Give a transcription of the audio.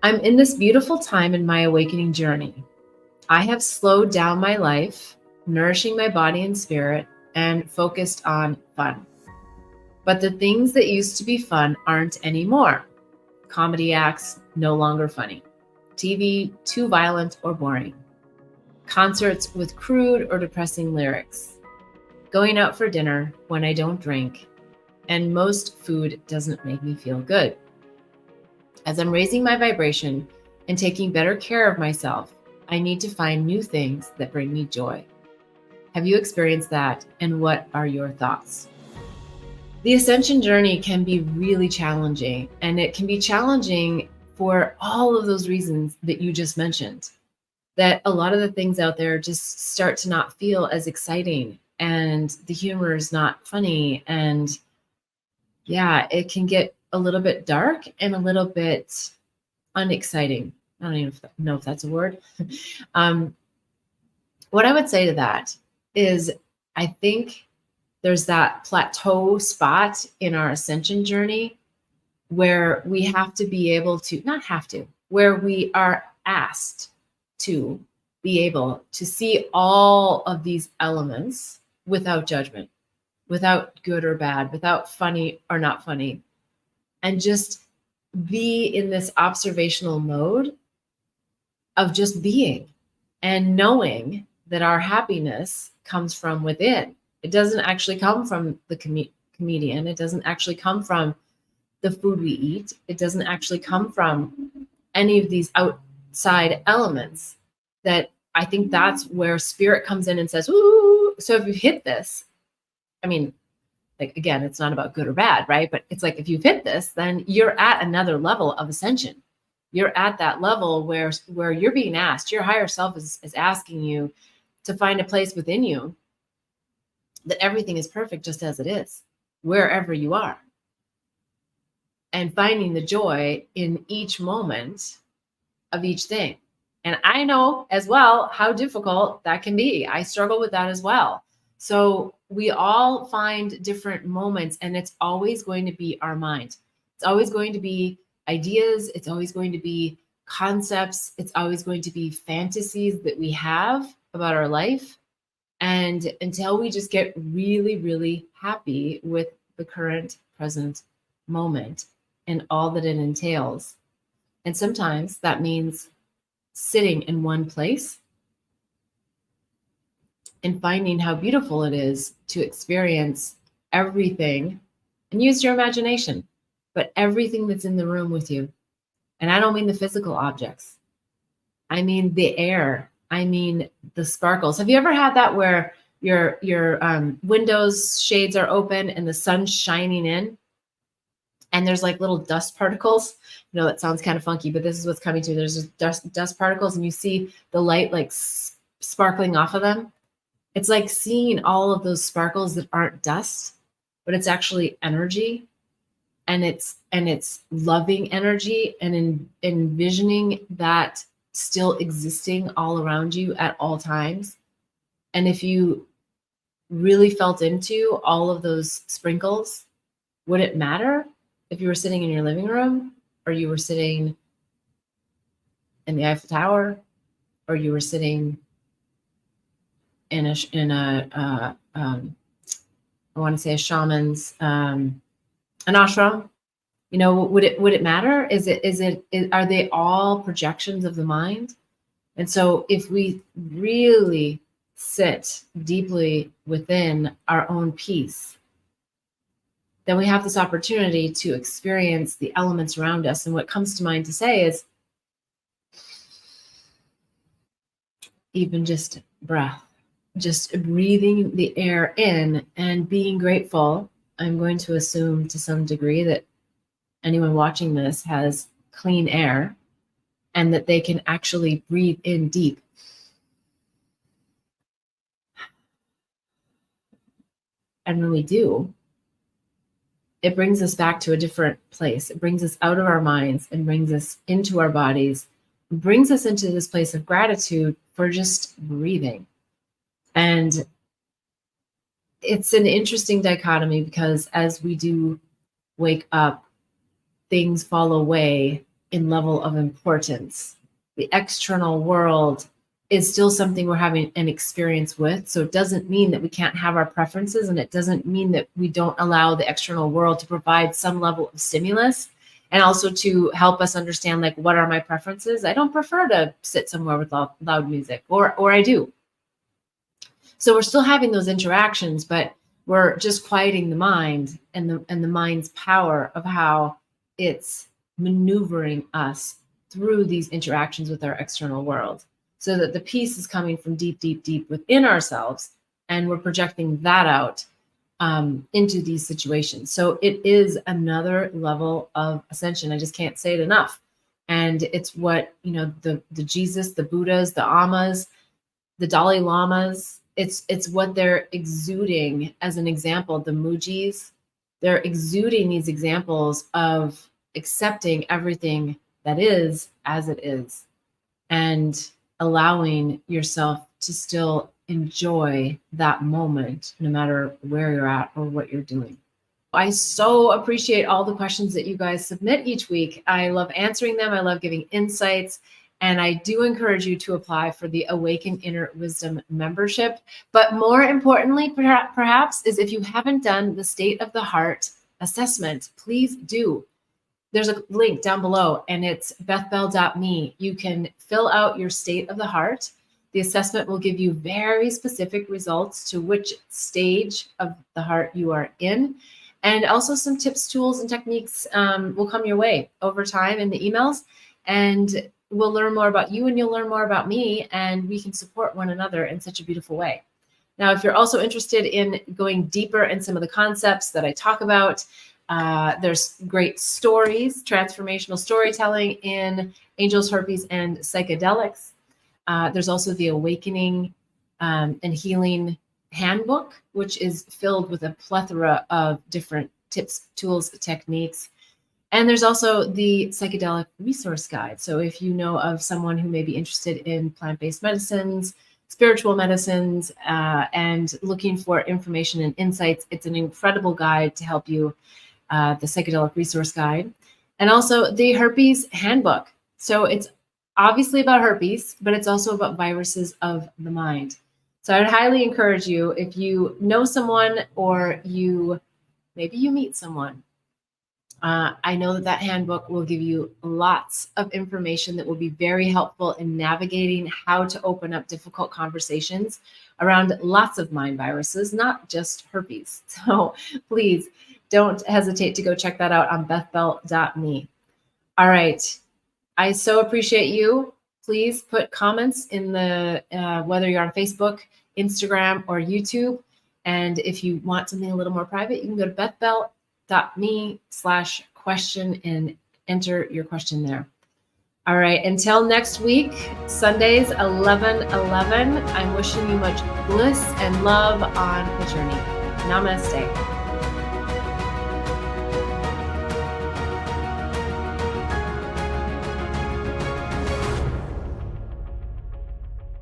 I'm in this beautiful time in my awakening journey. I have slowed down my life, nourishing my body and spirit, and focused on fun. But the things that used to be fun aren't anymore. Comedy acts no longer funny. TV too violent or boring. Concerts with crude or depressing lyrics. Going out for dinner when I don't drink. And most food doesn't make me feel good. As I'm raising my vibration and taking better care of myself, I need to find new things that bring me joy. Have you experienced that? And what are your thoughts? The ascension journey can be really challenging, and it can be challenging for all of those reasons that you just mentioned. That a lot of the things out there just start to not feel as exciting, and the humor is not funny. And yeah, it can get a little bit dark and a little bit unexciting. I don't even know if that's a word. What I would say to that is I think there's that plateau spot in our ascension journey where we have to be able to, not have to, where we are asked to be able to see all of these elements without judgment, without good or bad, without funny or not funny, and just be in this observational mode of just being and knowing that our happiness comes from within. It doesn't actually come from the comedian. It doesn't actually come from the food we eat. It doesn't actually come from any of these outside elements. That I think that's where spirit comes in and says, ooh, so if you hit this, I mean, like, again, it's not about good or bad, right? But it's like, if you've hit this, then you're at another level of ascension. You're at that level where you're being asked, your higher self is asking you to find a place within you that everything is perfect just as it is, wherever you are. And finding the joy in each moment of each thing. And I know as well how difficult that can be. I struggle with that as well. So we all find different moments, and it's always going to be our mind. It's always going to be ideas. It's always going to be concepts. It's always going to be fantasies that we have about our life. And until we just get really, really happy with the current present moment and all that it entails. And sometimes that means sitting in one place and finding how beautiful it is to experience everything and use your imagination, but everything that's in the room with you. And I don't mean the physical objects. I mean the air. I mean the sparkles. Have you ever had that where your windows shades are open and the sun's shining in, and there's like little dust particles? You know, that sounds kind of funky, but this is what's coming to you. There's just dust particles, and you see the light like sparkling off of them. It's like seeing all of those sparkles that aren't dust, but it's actually energy, and it's loving energy, and envisioning that still existing all around you at all times. And if you really felt into all of those sprinkles, would it matter if you were sitting in your living room, or you were sitting in the Eiffel Tower, or you were sitting in a I want to say a shaman's an ashram? You know, would it matter? Are they all projections of the mind? And so if we really sit deeply within our own peace, then we have this opportunity to experience the elements around us. And what comes to mind to say is even just breath, just breathing the air in and being grateful. I'm going to assume to some degree that anyone watching this has clean air and that they can actually breathe in deep. And when we do, it brings us back to a different place. It brings us out of our minds and brings us into our bodies, brings us into this place of gratitude for just breathing. And it's an interesting dichotomy, because as we do wake up, things fall away in level of importance. The external world is still something we're having an experience with. So it doesn't mean that we can't have our preferences, and it doesn't mean that we don't allow the external world to provide some level of stimulus and also to help us understand, like, what are my preferences? I don't prefer to sit somewhere with loud music, or I do. So we're still having those interactions, but we're just quieting the mind and the mind's power of how it's maneuvering us through these interactions with our external world, so that the peace is coming from deep, deep, deep within ourselves, and we're projecting that out into these situations. So it is another level of ascension. I just can't say it enough. And it's what, the Jesus, the Buddhas, the Amas, the Dalai Lamas, it's what they're exuding as an example. The Mujis, they're exuding these examples of accepting everything that is as it is, and allowing yourself to still enjoy that moment, no matter where you're at or what you're doing. I so appreciate all the questions that you guys submit each week. I love answering them. I love giving insights. And I do encourage you to apply for the Awaken Inner Wisdom membership. But more importantly, perhaps, is if you haven't done the State of the Heart assessment, please do. There's a link down below, and it's bethbell.me. You can fill out your State of the Heart. The assessment will give you very specific results to which stage of the heart you are in. And also some tips, tools, and techniques will come your way over time in the emails. And we'll learn more about you, and you'll learn more about me, and we can support one another in such a beautiful way. Now, if you're also interested in going deeper in some of the concepts that I talk about, there's great stories, transformational storytelling in angels, herpes, and psychedelics. There's also the Awakening and Healing Handbook, which is filled with a plethora of different tips, tools, techniques. And there's also the Psychedelic Resource Guide. So if you know of someone who may be interested in plant-based medicines, spiritual medicines, and looking for information and insights, it's an incredible guide to help you, the Psychedelic Resource Guide. And also the Herpes Handbook. So it's obviously about herpes, but it's also about viruses of the mind. So I'd highly encourage you, if you know someone, or maybe you meet someone, I know that handbook will give you lots of information that will be very helpful in navigating how to open up difficult conversations around lots of mind viruses, not just herpes. So please don't hesitate to go check that out on bethbell.me. All right. I so appreciate you. Please put comments in the, whether you're on Facebook, Instagram, or YouTube. And if you want something a little more private, you can go to bethbell.me/question and enter your question there. All right. Until next week, Sundays, 11/11, I'm wishing you much bliss and love on the journey. Namaste.